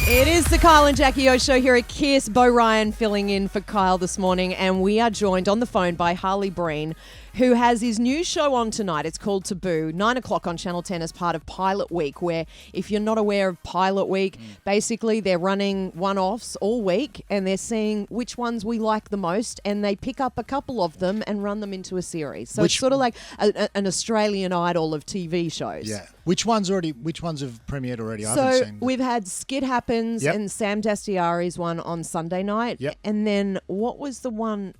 It is the Kyle and Jackie O show here at Kiss. Bo Ryan filling in for Kyle this morning, and we are joined on the phone by Harley Breen, who has his new show on tonight. It's called Taboo, 9 o'clock on Channel 10 as part of Pilot Week, where if you're not aware of Pilot Week, basically they're running one-offs all week and they're seeing which ones we like the most, and they pick up a couple of them and run them into a series. So it's sort of like an Australian Idol of TV shows. Yeah. Which ones have premiered already? I So haven't seen. we've had Skid Happens and Sam Dastiari's one on Sunday night. Yep. And then what was the one,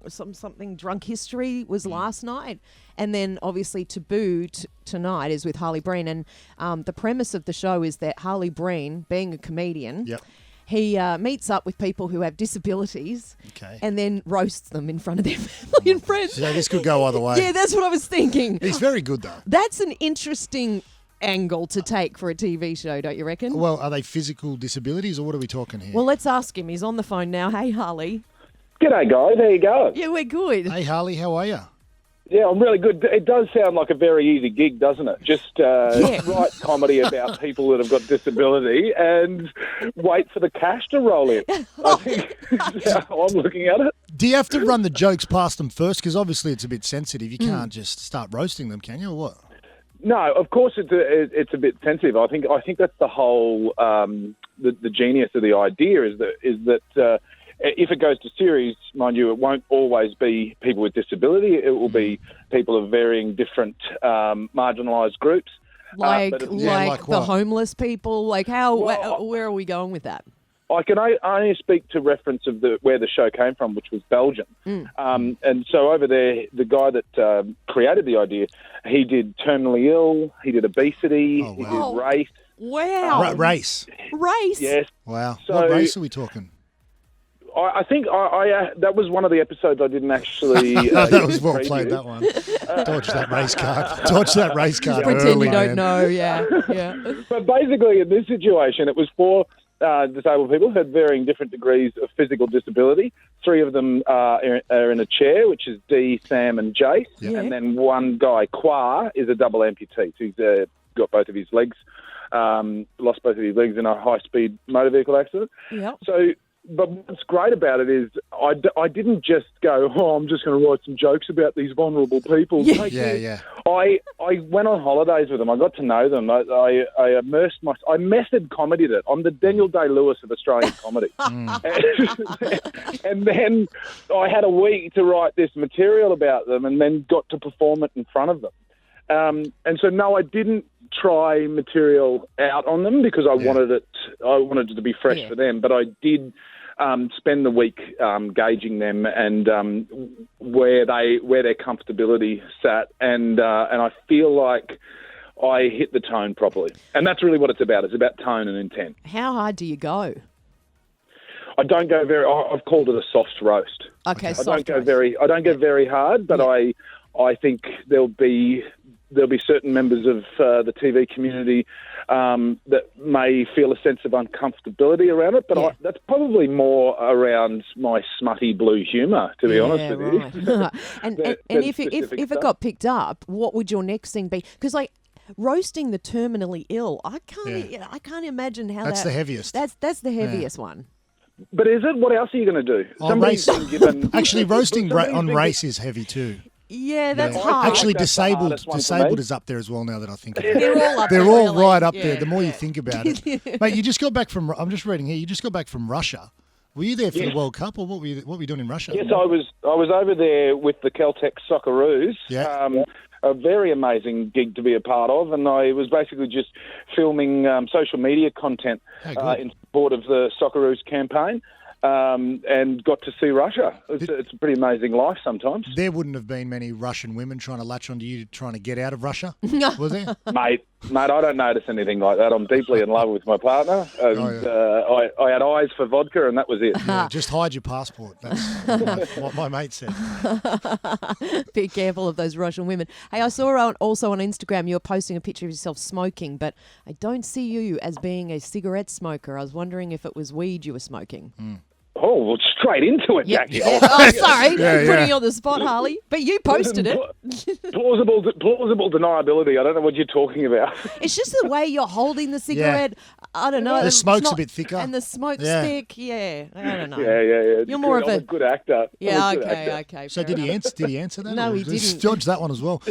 something Drunk History was last night. And then obviously Taboo tonight is with Harley Breen. And the premise of the show is that Harley Breen, being a comedian, he meets up with people who have disabilities and then roasts them in front of their family and friends. So this could go either way. Yeah, that's what I was thinking. He's very good, though. That's an interesting angle to take for a TV show, don't you reckon? Well, are they physical disabilities or what are we talking here? Well, let's ask him. He's on the phone now. Hey, Harley. G'day, guys. How you going? Yeah, we're good. Hey, Harley, how are you? Yeah, I'm really good. It does sound like a very easy gig, doesn't it? Just write comedy about people that have got disability and wait for the cash to roll in. I think that's how I'm looking at it. Do you have to run the jokes past them first? Because obviously it's a bit sensitive. You can't just start roasting them, can you, or what? No, of course it's a bit sensitive. I think that's the whole the genius of the idea is that if it goes to series, mind you, it won't always be people with disability. It will be people of varying different marginalised groups. Like like the what? homeless people? Like where are we going with that? I can only speak to reference of where the show came from, which was Belgium. And so over there, the guy that created the idea, he did terminally ill, he did obesity, he did race. Wow. Race? Race? Yes. Wow. So, what race are we talking? I think that was one of the episodes I didn't actually... that was well played, that one. Dodge that race card. Dodge that race card Pretend early, you don't man. know, yeah. But basically, in this situation, it was for disabled people who had varying different degrees of physical disability. 3 of them are in a chair, which is Dee, Sam and Jace. Yeah. And then one guy, Kwa, is a double amputee. So he's got both of his legs, lost both of his legs in a high-speed motor vehicle accident. Yep. So... But what's great about it is I didn't just go, I'm just going to write some jokes about these vulnerable people. Yeah. I went on holidays with them. I got to know them. I immersed myself. I method comedied it. I'm the Daniel Day-Lewis of Australian comedy. And then I had a week to write this material about them and then got to perform it in front of them. And so, no, I didn't try material out on them because I wanted it to be fresh for them. But I did spend the week gauging them and where their comfortability sat, and I feel like I hit the tone properly, and that's really what it's about. It's about tone and intent. How hard do you go? I don't go very. I've called it a soft roast. Okay, I soft don't go very hard, but I think there'll be certain members of the TV community that may feel a sense of uncomfortability around it, but that's probably more around my smutty blue humour, to be honest with you. And if it got picked up, what would your next thing be? Because roasting the terminally ill, I can't imagine how that's the heaviest. That's the heaviest one. But is it? What else are you going to do? Actually, roasting on race is heavy too. Yeah, that's hard. Actually, disabled is up there as well now that I think about it. They're all up there. They're all right up there. The more you think about it. Mate, you just got back from, I'm just reading here, you just got back from Russia. Were you there for the World Cup or what were you doing in Russia? Yes, I was over there with the Caltech Socceroos. Yeah. A very amazing gig to be a part of, and I was basically just filming social media content in support of the Socceroos campaign. And got to see Russia. It's a pretty amazing life sometimes. There wouldn't have been many Russian women trying to latch onto you trying to get out of Russia, was there? Mate, I don't notice anything like that. I'm deeply in love with my partner. And, I had eyes for vodka and that was it. Yeah, just hide your passport. That's what my mate said. Be careful of those Russian women. Hey, I saw also on Instagram you were posting a picture of yourself smoking, but I don't see you as being a cigarette smoker. I was wondering if it was weed you were smoking. Oh, well, straight into it, Jackie. Oh, sorry. Putting you on the spot, Harley. But you posted it. Plausible deniability. I don't know what you're talking about. It's just the way you're holding the cigarette. I don't know. The smoke's a bit thicker. And the smoke's thick. Yeah. I don't know. Yeah. You're more of a good actor. Yeah, okay. So did he answer that? No, he didn't. Dodge that one as well.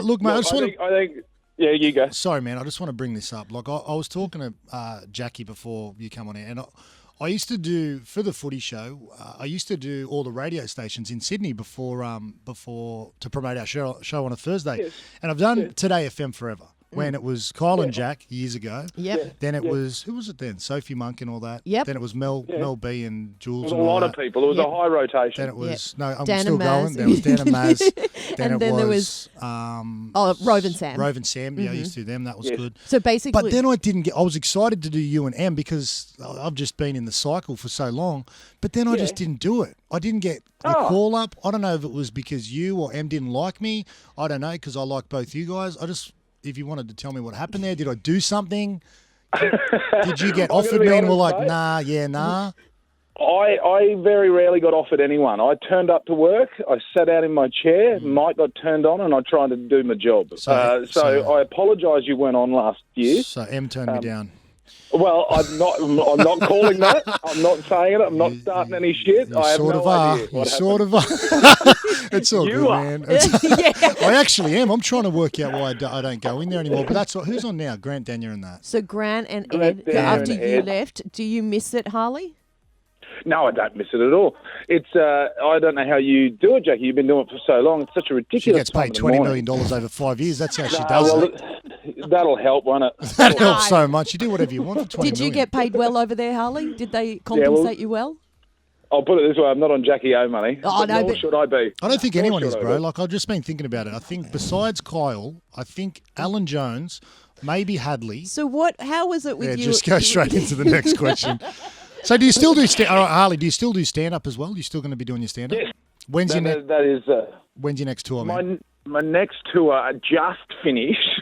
Look, mate, I think yeah, you go. Sorry, man. I just want to bring this up. Like, I was talking to Jackie before you come on air, and I used to do, for the footy show, I used to do all the radio stations in Sydney before to promote our show on a Thursday. Yes. And I've done Today FM forever. When it was Kyle and Jack years ago. Yep. Then it was, who was it then? Sophie Monk and all that. Yep. Then it was Mel B and Jules. It was a lot of people. It was a high rotation. Then it was, I'm Dan still and going. There was Dan and Maz. Then there was Rove and Sam. Rove and Sam, I used to do them. That was good. So basically. But then I was excited to do you and M because I've just been in the cycle for so long. But then I just didn't do it. I didn't get the call up. I don't know if it was because you or M didn't like me. I don't know, because I like both you guys. If you wanted to tell me what happened there, did I do something? Did you get offered me and were like, nah? I very rarely got offered anyone. I turned up to work, I sat out in my chair, mic got turned on, and I tried to do my job. So I apologise you weren't on last year. So M turned me down. Well, I'm not calling that. I'm not saying it. I'm not starting any shit. I have no idea. You sort of are. It's all good, man. I actually am. I'm trying to work out why I don't go in there anymore. But that's who's on now? Grant, Daniel, and that. So Grant and Ed, after you left, do you miss it, Harley? No, I don't miss it at all. It's I don't know how you do it, Jackie. You've been doing it for so long. It's such a ridiculous. She gets paid $20 million over 5 years. That's how she does it. That'll help, won't it? That helps so much. You do whatever you want for $20 Did you get paid well over there, Harley? Did they compensate you well? I'll put it this way: I'm not on Jackie O money. Oh, no, but should I be? I don't think anyone is, bro. Like, I've just been thinking about it. I think besides Kyle, I think Alan Jones, maybe Hadley. So how was it with you? Just go straight into the next question. So do you still do Harley? Do you still do stand up as well? You're still going to be doing your stand up? Yes. When's your next tour, man? My next tour just finished,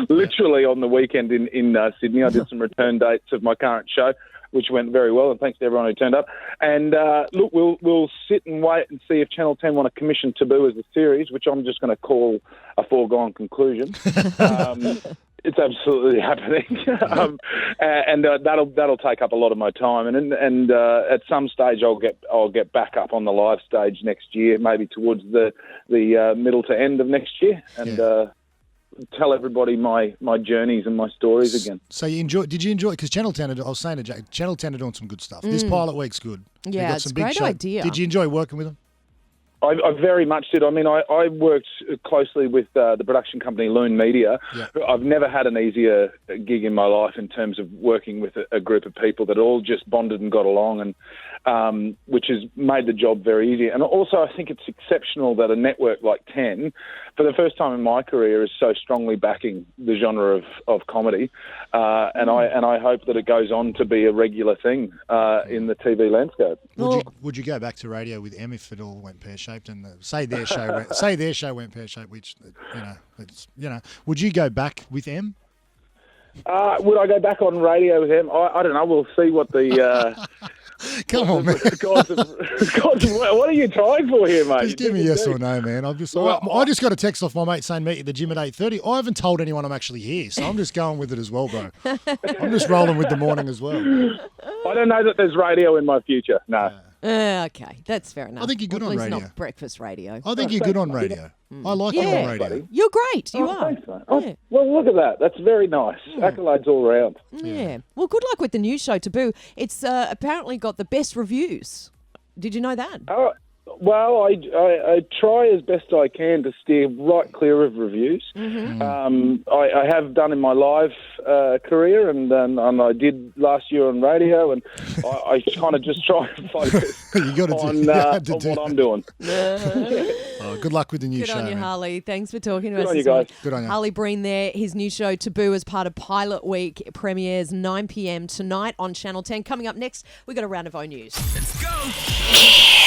literally on the weekend in Sydney. I did some return dates of my current show, which went very well, and thanks to everyone who turned up. And look, we'll sit and wait and see if Channel 10 want to commission Taboo as a series, which I'm just going to call a foregone conclusion. It's absolutely happening, and that'll take up a lot of my time. And at some stage, I'll get back up on the live stage next year, maybe towards the middle to end of next year, and tell everybody my journeys and my stories again. So did you enjoy? Because Channel 10, I was saying to Jack, Channel 10 are doing some good stuff. This pilot week's good. Yeah, it's a great idea. Did you enjoy working with them? I very much did. I mean, I worked closely with the production company Loon Media. Yeah. I've never had an easier gig in my life in terms of working with a group of people that all just bonded and got along, and which has made the job very easy. And also, I think it's exceptional that a network like 10, for the first time in my career, is so strongly backing the genre of comedy. And I hope that it goes on to be a regular thing in the TV landscape. Would you go back to radio with M if it all went pear-shaped and say their show went pear-shaped, which would you go back with M? Would I go back on radio with M? I don't know. We'll see what the. Come on, man. God, what are you trying for here, mate? Just give me yes or no, man. I just got a text off my mate saying meet at the gym at 8:30. I haven't told anyone I'm actually here, so I'm just going with it as well, bro. I'm just rolling with the morning as well. I don't know that there's radio in my future. No. Okay, that's fair enough. I think you're good on radio. Not breakfast radio. I think you're good on radio. I like you on radio. Buddy. You're great. You are. Thanks, mate. Well, look at that. That's very nice. Accolades all around. Yeah. Well, good luck with the new show, Taboo. It's apparently got the best reviews. Did you know that? Well, I try as best I can to steer right clear of reviews. Mm-hmm. I have done in my live career, and I did last year on radio, and I kind of just try and focus on what I'm doing. Good luck with the new show. Good on you, man. Harley. Thanks for talking to us. Good on you guys. Good on you. Harley Breen there. His new show, Taboo, as part of Pilot Week, premieres 9 p.m. tonight on Channel 10. Coming up next, we've got a round of O News. Let's go.